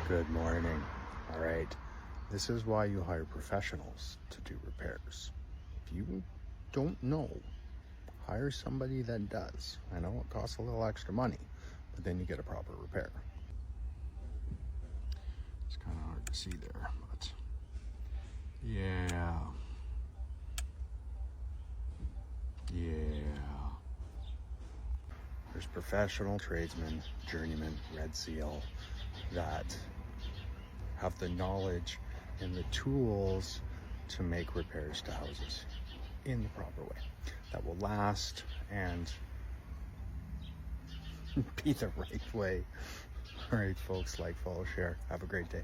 Good morning. All right. This is why you hire professionals to do repairs. If you don't know, hire somebody that does. I know it costs a little extra money, but then you get a proper repair. It's kind of hard to see there, but yeah. There's professional tradesmen, journeymen, Red Seal, that have the knowledge and the tools to make repairs to houses in the proper way that will last and be the right way. All right, folks, like, follow, share. Have a great day.